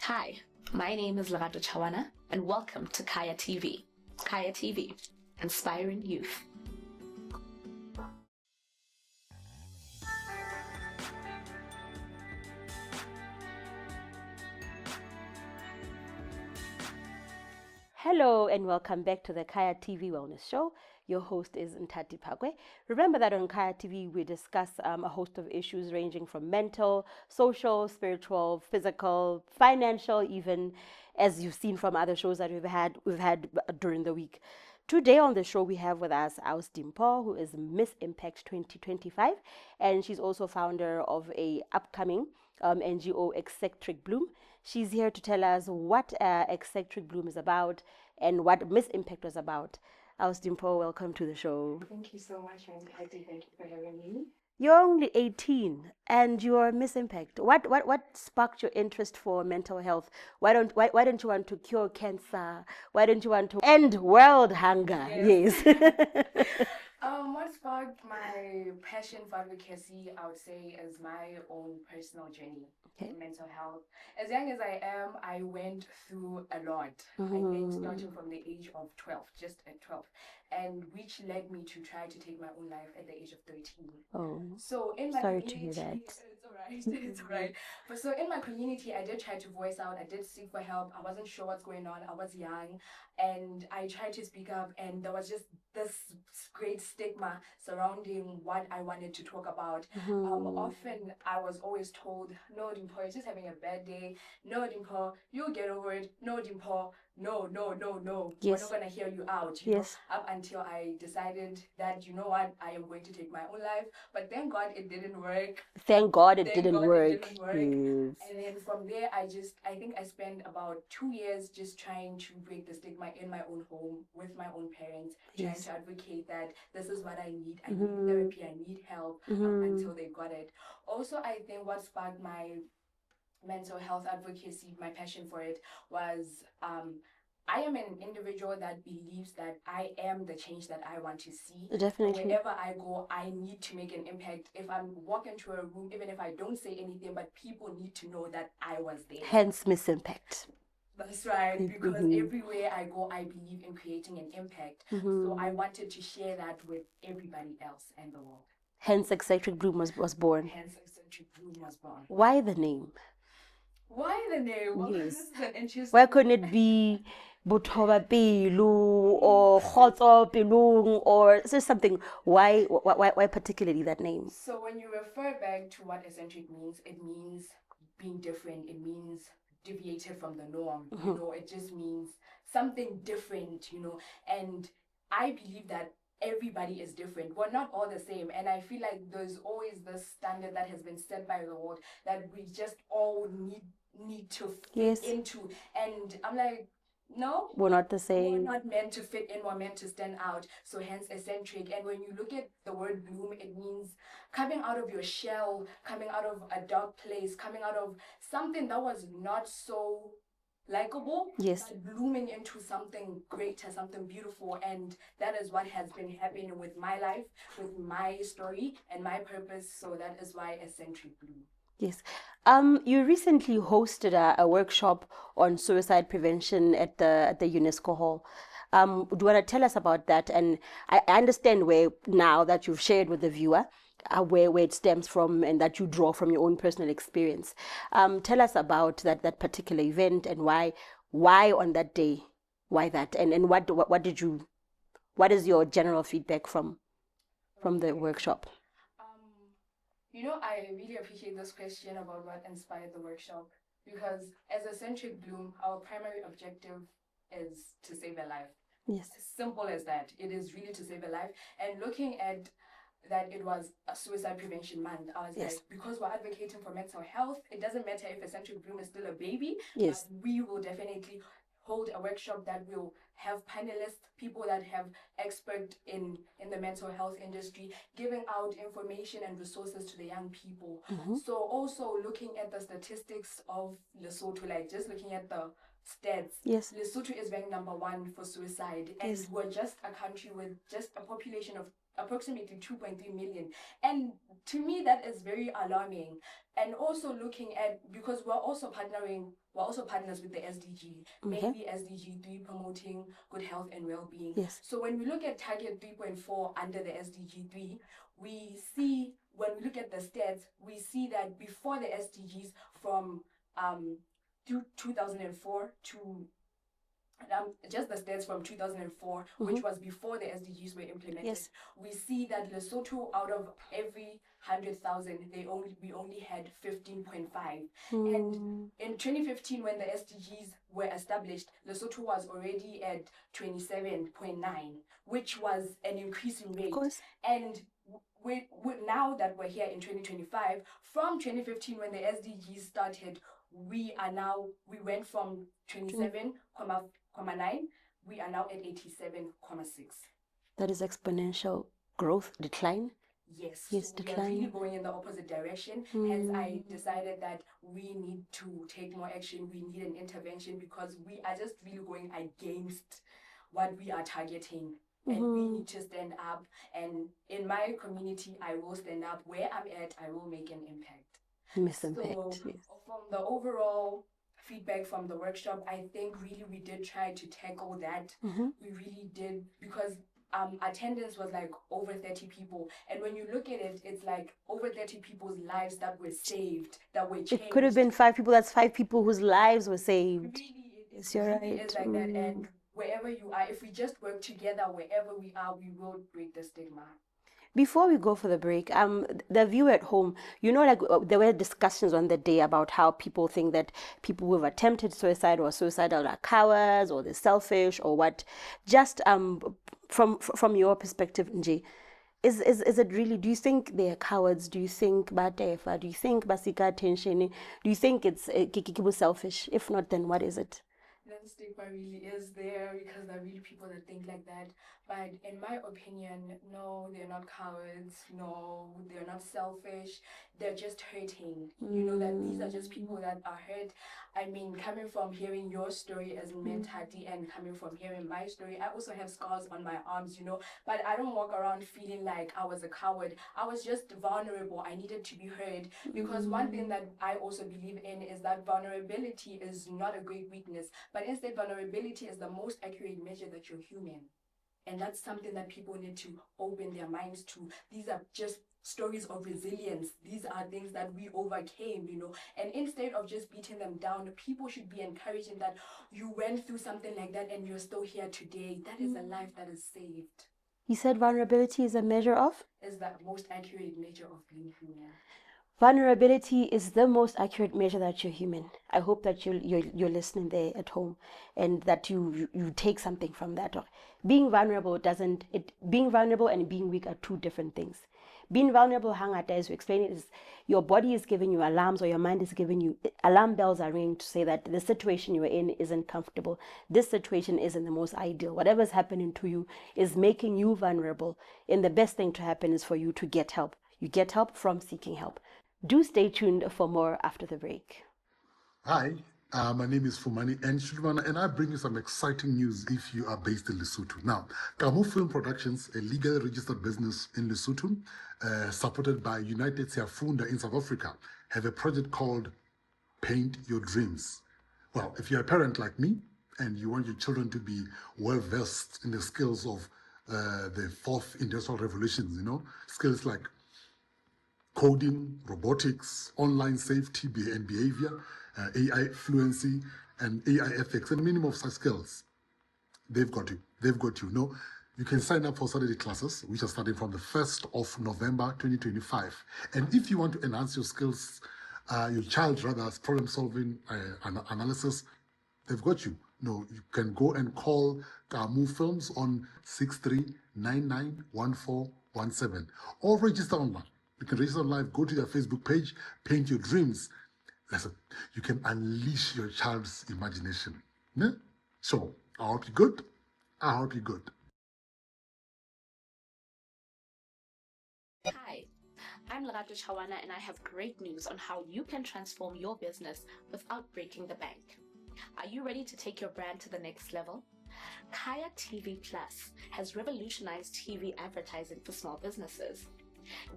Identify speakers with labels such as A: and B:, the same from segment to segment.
A: Hi, my name is Lerato Chawana, and welcome to Khaya TV. Khaya TV, inspiring youth.
B: Hello and welcome back to the Khaya TV Wellness Show. Your host is Ntati Pagwe. Remember that on Khaya TV we discuss a host of issues ranging from mental, social, spiritual, physical, financial, even as you've seen from other shows that we've had during the week. Today on the show we have with us Limpho, who is Miss Impact 2025, and she's also founder of a upcoming NGO Eccentric Bloom. She's here to tell us what Eccentric Bloom is about and what Miss Impact was about. Limpho, welcome to the show.
C: Thank you so much, Auntie. Thank you for having me.
B: You're only 18 and you're Miss Impact. What sparked your interest for mental health? Why don't you want to cure cancer? Why don't you want to end world hunger? Yes.
C: What sparked my passion for advocacy, I would say, is my own personal journey in mental health. As young as I am, I went through a lot. I think starting from the age of 12, just at 12, and which led me to try to take my own life at the age of 13.
B: Oh,
C: so in my
B: sorry
C: community,
B: to hear that.
C: It's alright, it's alright. But so in my community, I did try to voice out. I did seek for help. I wasn't sure what's going on. I was young, and I tried to speak up, and there was just this great stigma surrounding what I wanted to talk about. Often I was always told, "No, Limpho, you're just having a bad day. No, Limpho, you'll get over it. No, Limpho, no.
B: Yes.
C: We're not gonna hear you out."
B: Yes.
C: Up until I decided that, you know what, I am going to take my own life. But thank God it didn't work.
B: Thank God it didn't work.
C: Yes. And then from there, I think I spent about 2 years just trying to break the stigma in my own home with my own parents, trying to advocate that this is what I need. I need therapy, I need help, until they got it. Also, I think what sparked my mental health advocacy, my passion for it, was I am an individual that believes that I am the change that I want to see.
B: Definitely.
C: Wherever I go, I need to make an impact. If I'm walking into a room, even if I don't say anything, but people need to know that I was there.
B: Hence Miss Impact.
C: That's right, because everywhere I go, I believe in creating an impact. So I wanted to share that with everybody else in the world.
B: Hence Eccentric Bloom was born.
C: Hence Eccentric Bloom was born.
B: Why the name?
C: Why the name? Well,
B: yes.
C: This is an interesting.
B: Why couldn't it be Buthoba Pilu or Khotso Pilung or something? Why particularly that name?
C: So when you refer back to what eccentric means, it means being different. It means deviated from the norm. It just means something different, and I believe that everybody is different. We're not all the same, and I feel like there's always this standard that has been set by the world that we just all need to fit into, and I'm like, no,
B: we're not the same.
C: We're not meant to fit in, we're meant to stand out. So hence eccentric. And when you look at the word bloom, it means coming out of your shell, coming out of a dark place, coming out of something that was not so likable, but blooming into something greater, something beautiful. And that is what has been happening with my life, with my story and my purpose. So that is why eccentric bloom.
B: Yes. You recently hosted a workshop on suicide prevention at the UNESCO Hall. Do you want to tell us about that? And I understand where now that you've shared with the viewer where it stems from and that you draw from your own personal experience. Tell us about that particular event and why on that day, why that, and what is your general feedback from the workshop?
C: I really appreciate this question about what inspired the workshop, because as Eccentric Bloom, our primary objective is to save a life.
B: Yes.
C: Simple as that. It is really to save a life. And looking at that it was a suicide prevention month, I was like, because we're advocating for mental health, it doesn't matter if Eccentric Bloom is still a baby.
B: Yes.
C: But we will definitely hold a workshop that will have panelists, people that have expert in the mental health industry, giving out information and resources to the young people. So also looking at the statistics of Lesotho, like just looking at the stats.
B: Yes.
C: Lesotho is ranked number 1 for suicide, and we're just a country with just a population of approximately 2.3 million. And to me, that is very alarming. And also looking at, because we're also partners with the SDG, mainly SDG 3, promoting good health and well-being.
B: Yes.
C: So when we look at target 3.4 under the SDG 3, we see, when we look at the stats, we see that before the SDGs from 2004 to just the stats from 2004, which was before the SDGs were implemented,
B: Yes.
C: we see that Lesotho, out of every 100,000, we only had 15.5. And in 2015, when the SDGs were established, Lesotho was already at 27.9, which was an increasing rate.
B: Of course.
C: And we now that we're here in 2025, from 2015 when the SDGs started, we went from 27.9, we are now at 87.6.
B: That is exponential growth, decline.
C: Yes,
B: Yes,
C: so we are
B: decline.
C: really going in the opposite direction. Hence, I decided that we need to take more action. We need an intervention because we are just really going against what we are targeting. And we need to stand up. And in my community, I will stand up. Where I'm at, I will make an impact. So, from the overall feedback from the workshop, I think really we did try to tackle that. We really did, because attendance was like over 30 people. And when you look at it, it's like over 30 people's lives that were saved, that were changed.
B: It could have been 5 people. That's 5 people whose lives were saved.
C: Really,
B: Yes, you're
C: really
B: right.
C: is like that. And wherever you are, if we just work together, wherever we are, we will break the stigma.
B: Before we go for the break, the viewer at home, there were discussions on the day about how people think that people who have attempted suicide or suicidal are cowards or they're selfish or what. Just from your perspective, Nji, is it really? Do you think they are cowards? Do you think batefa? Do you think basika attention? Do you think it's selfish? If not, then what is it?
C: That stigma really is there because there are really people that think like that. But in my opinion, no, they're not cowards. No, they're not selfish. They're just hurting. You know, that these are just people that are hurt. I mean, coming from hearing your story as Mentati and coming from hearing my story, I also have scars on my arms, but I don't walk around feeling like I was a coward. I was just vulnerable. I needed to be heard, because one thing that I also believe in is that vulnerability is not a great weakness, but instead vulnerability is the most accurate measure that you're human. And that's something that people need to open their minds to. These are just stories of resilience. These are things that we overcame, And instead of just beating them down, people should be encouraged in that you went through something like that and you're still here today. That is a life that is saved.
B: You said vulnerability is a measure of?
C: Is the most accurate measure of being human.
B: Vulnerability is the most accurate measure that you're human. I hope that you're listening there at home, and that you take something from that. Being vulnerable and being weak are two different things. Being vulnerable, hangata, as we explain it, is your body is giving you alarms, or your mind is giving you alarm bells are ringing to say that the situation you're in isn't comfortable. This situation isn't the most ideal. Whatever's happening to you is making you vulnerable. And the best thing to happen is for you to get help. You get help from seeking help. Do stay tuned for more after the break.
D: Hi, my name is Fumani and I bring you some exciting news if you are based in Lesotho. Now, Kamu Film Productions, a legally registered business in Lesotho, supported by United Siafunda in South Africa, have a project called Paint Your Dreams. Well, if you're a parent like me and you want your children to be well versed in the skills of the fourth industrial revolution, skills like coding, robotics, online safety and behavior, AI fluency, and AI ethics, and minimum of such skills. They've got you. You can sign up for Saturday classes, which are starting from the 1st of November 2025. And if you want to enhance your skills, your child's problem solving analysis, they've got you. You can go and call Kamu Films on 63991417 or register online. You can register online, go to their Facebook page, Paint Your Dreams. Listen, you can unleash your child's imagination. Yeah? So, I hope you're good.
A: Hi, I'm Lerato Chawana, and I have great news on how you can transform your business without breaking the bank. Are you ready to take your brand to the next level? Khaya TV Plus has revolutionized TV advertising for small businesses.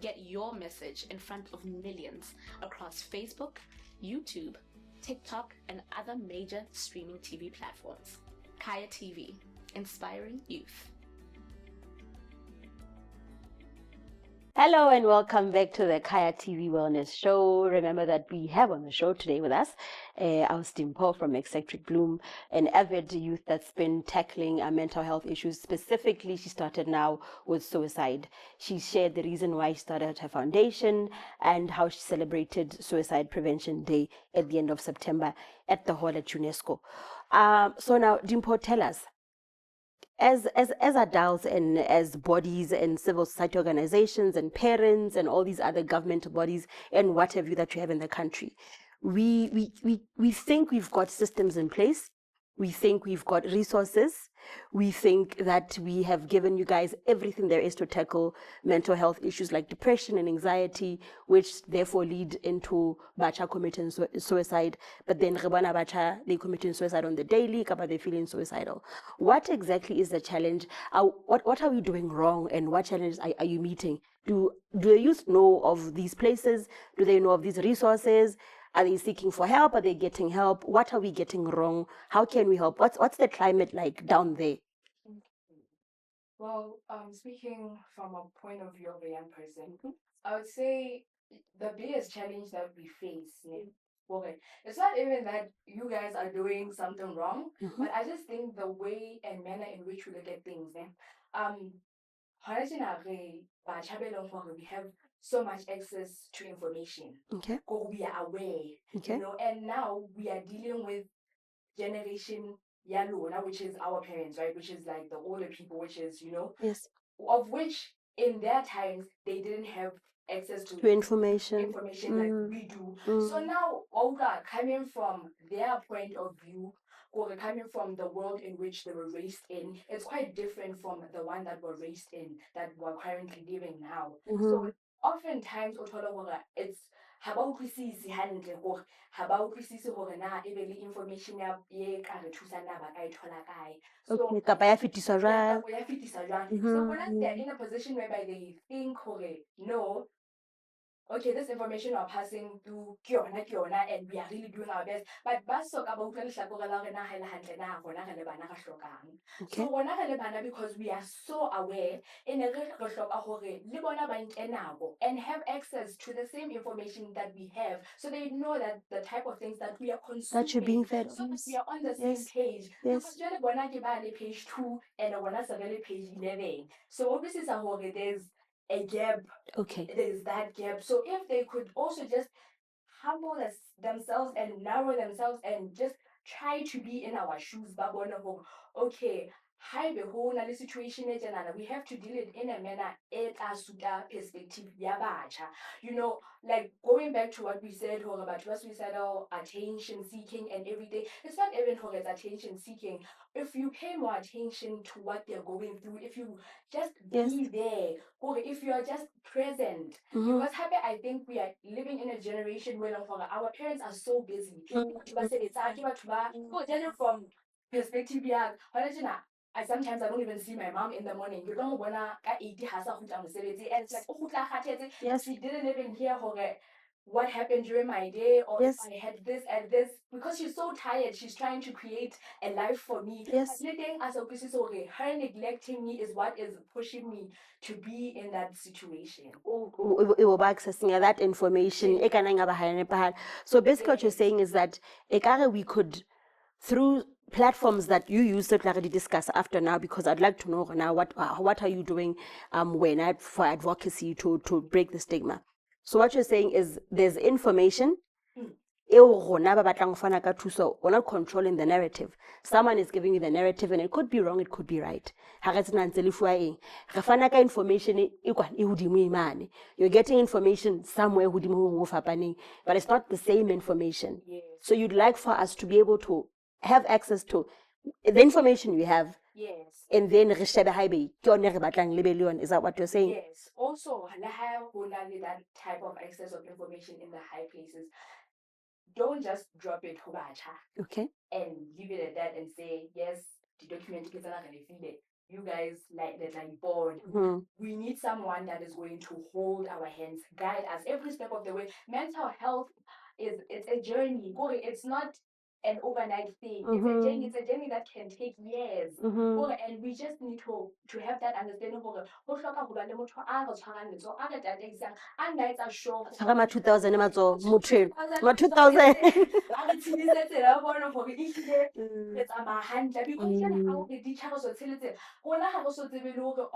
A: Get your message in front of millions across Facebook, YouTube, TikTok, and other major streaming TV platforms. Khaya TV, inspiring youth.
B: Hello and welcome back to the Khaya TV Wellness Show. Remember that we have on the show today with us our Limpho from Eccentric Bloom, an avid youth that's been tackling mental health issues. Specifically, she started now with suicide. She shared the reason why she started her foundation and how she celebrated Suicide Prevention Day at the end of September at the hall at UNESCO. So now, Limpho, tell us, as adults and as bodies and civil society organizations and parents and all these other governmental bodies and what have you that you have in the country, we think we've got systems in place. We think we've got resources. We think that we have given you guys everything there is to tackle mental health issues like depression and anxiety, which therefore lead into bacha committing suicide. But then rebana bacha, they committing suicide on the daily, kapa they feeling suicidal. What exactly is the challenge? What are we doing wrong, and what challenges are you meeting? Do the youth know of these places? Do they know of these resources? Are they seeking for help? Are they getting help? What are we getting wrong? How can we help? What's the climate like down there?
C: Well, speaking from a point of view of a young person, I would say the biggest challenge that we face, okay, it's not even that you guys are doing something wrong, but I just think the way and manner in which we look at things, we have so much access to information.
B: Okay.
C: We are aware,
B: Okay.
C: and now we are dealing with generation Yalona, which is our parents, right? Which is like the older people, which is,
B: Yes.
C: of which in their times they didn't have access to
B: information
C: like we do. So now, Olga, coming from their point of view, or coming from the world in which they were raised in, it's quite different from the one that we're raised in, that we're currently living now. So oftentimes, it's ha ba utlwisisi hantle gore ha ba utlwisisi gore na e be le information ya e ka re thusa na ba ka e thola kae. So
B: kapa ya fetiswa jwang.
C: ya fetisa jwang. So when they're in a position whereby they think no, okay, this information we're passing through Kiona, and we are really doing our best. But baso ka ba utlwa lehlakore la hore na ha ele hantle na rona re le bana ra hlokang. So rona re le bana, because we are so aware, and re hloka hore le bona ba nke nako and have access to the same information that we have, so they know that the type of things that we are consuming,
B: That you're being fed.
C: so that we are on the same page. Because jwale bona ke ba le page 2 and bona se re le page 11. So obviously there's a gap.
B: Okay.
C: There's that gap. So if they could also just humble themselves and narrow themselves and just try to be in our shoes, okay, hi the whole situation, we have to deal it in a manner it as suita perspective yabacha. Like going back to what we said about suicidal attention seeking and everything. It's not even it's attention seeking. If you pay more attention to what they're going through, if you just be there, or if you are just present, because I think we are living in a generation where our parents are so busy. Judging from perspective, sometimes I don't even see my mom in the morning. You don't want to eat and it's like, she didn't even hear what happened during my day, or if I had this and this, because she's so tired. She's trying to create a life for me.
B: Yes.
C: Her neglecting me is what is pushing me to be in that situation.
B: It will be accessing that information. So basically what you're saying is that we could, through platforms that you use to already discuss after now, because I'd like to know now what are you doing for advocacy to break the stigma. So what you're saying is there's information. We're not controlling the narrative. Someone is giving you the narrative, and it could be wrong, it could be right. Information, you're getting information somewhere, but it's not the same information.
C: Yes.
B: So you'd like for us to be able to have access to the information we have.
C: Yes.
B: And then is that what you're saying?
C: Yes. Also, that type of access of information in the high places, don't just drop it
B: Okay.
C: and leave it at that and say, yes, the document you guys like bored. We need someone that is going to hold our hands, guide us every step of the way. Mental health it's a journey. It's not an overnight thing. It's a journey that can take years. And we just need to have that understanding.
B: Chakama 2000 ematso muthu ma 2000
C: it's a mahanda because how the details of tshiletse gona ga go so tsebe le hore go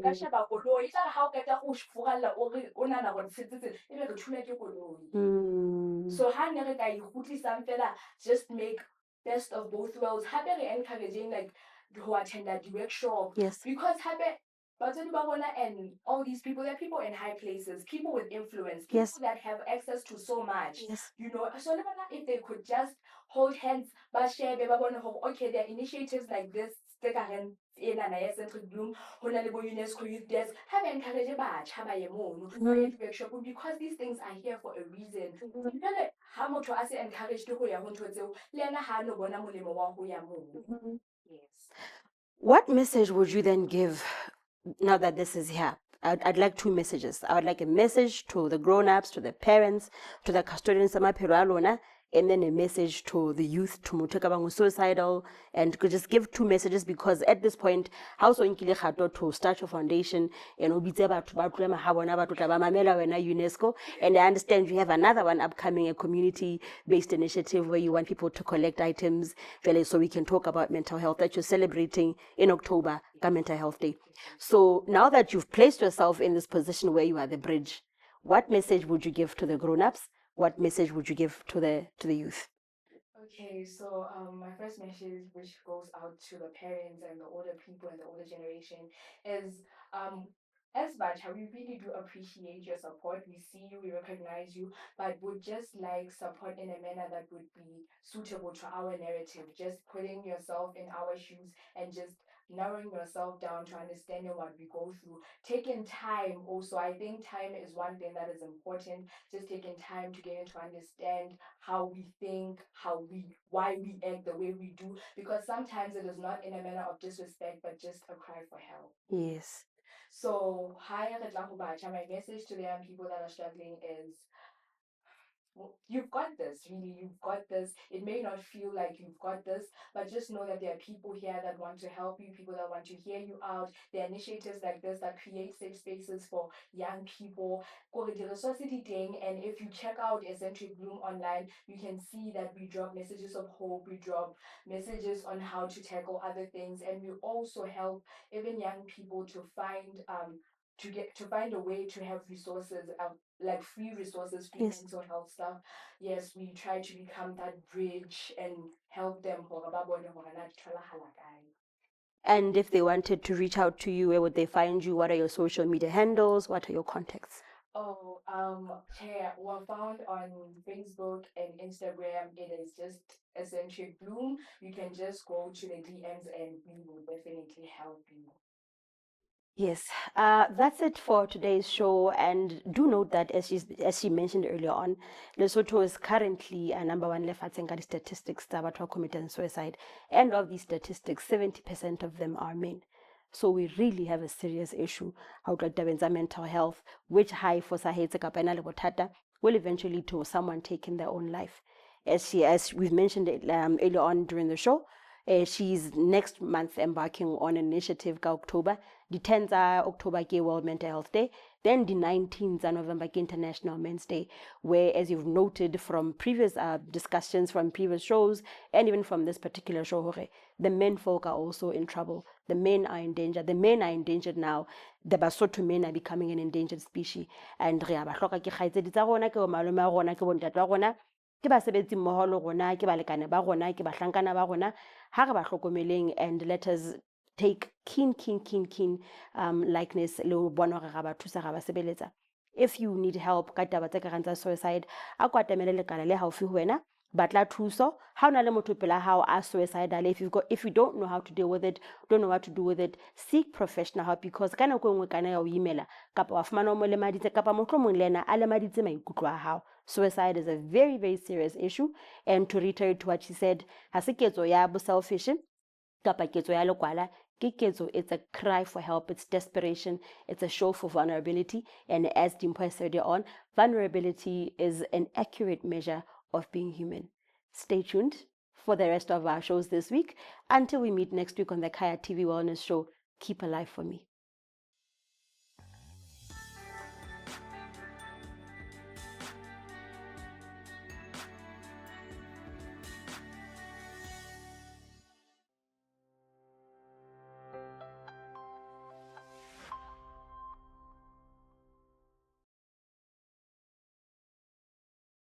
C: ka sheba koloi tla ga o keta go fugalla o re o nana go tshetsetse e be re thula ke koloi. So ha ne re ka ikgutlisang fela just make best of both worlds. Hape re encouraging like to attend that workshop.
B: Yes.
C: Because hape and all these people, they're people in high places, people with influence, people that have access to so much.
B: Yes.
C: You know, so if they could just hold hands, but share, okay, there are initiatives like this, Centric Bloom, UNESCO Youth Desk, have encouraged workshop because these things are here for a reason. How much I say encouraged to Yes.
B: What message would you then give now that this is here? I'd like two messages. I would like a message to the grown-ups, to the parents, to the custodians, and then a message to the youth, to Mutekabangu suicidal, and could just give two messages because at this point, how so to start your foundation and UNESCO, and I understand you have another one upcoming, a community-based initiative where you want people to collect items, so we can talk about mental health that you're celebrating in October, Mental Health Day. So now that you've placed yourself in this position where you are the bridge, what message would you give to the grown-ups? What message would you give to the youth?
C: Okay, so my first message, which goes out to the parents and the older people and the older generation, is as Bacha, we really do appreciate your support. We see you, we recognize you, but would just like support in a manner that would be suitable to our narrative. Just putting yourself in our shoes and just narrowing yourself down to understanding what we go through. Taking time also, I think time is one thing that is important. Just taking time to get to understand how we think, why we act the way we do, because sometimes it is not in a manner of disrespect, but just a cry for help.
B: Yes.
C: So, my message to the young people that are struggling is, you've got this, really, you've got this. It may not feel like you've got this, but just know that there are people here that want to help you, people that want to hear you out. There are initiatives like this that create safe spaces for young people. And if you check out Eccentric Bloom online, you can see that we drop messages of hope, we drop messages on how to tackle other things, and we also help even young people to find a way to have resources, like free resources, free mental health stuff. Yes, we try to become that bridge and help them.
B: And if they wanted to reach out to you, where would they find you? What are your social media handles? What are your contacts?
C: We're found on Facebook and Instagram. It is just Eccentric Bloom. You can just go to the DMs and we will definitely help you.
B: Yes, that's it for today's show. And do note that, as she mentioned earlier on, Lesotho is currently number one lefatsheng statistics that are committing suicide. And of these statistics, 70% of them are men. So we really have a serious issue. How to mental health, which high for will eventually lead to someone taking their own life. As we've mentioned earlier on during the show, she's next month embarking on an initiative in October. The 10th October World Mental Health Day. Then the 19th November International Men's Day, where, as you've noted from previous discussions, from previous shows, and even from this particular show, the men folk are also in trouble. The men are in danger. The men are endangered now. The Basotho men are becoming an endangered species. And ke basebetsi mmoho le rona, ke balekane ba rona, ke bahlankana ba rona, ha re ba hlokomeleng, and let us take keen likeness le bona hore ra ba thusa, ra ba sebeletsa. If you need help ka taba tse ka reng tsa suicide, a kwa tamele lekala le haufi ho wena, batla thuso. Ha ona le motho pela hao a suicidal, if you don't know how to deal with it, don't know what to do with it, seek professional help, because ka nako engwe kana ya o imela kapa wa fumana o mo lemaditse kapa mohlomong le ena a lemaditse maikutlo a hao. Suicide is a very, very serious issue. And to reiterate what she said, ha se ketso ya bo selfish, kapa ketso ya lekwala ke ketso, it's a cry for help, it's desperation, it's a show for vulnerability. And as Dimpho has said on, vulnerability is an accurate measure of being human. Stay tuned for the rest of our shows this week. Until we meet next week on the Khaya TV Wellness Show, keep alive for me.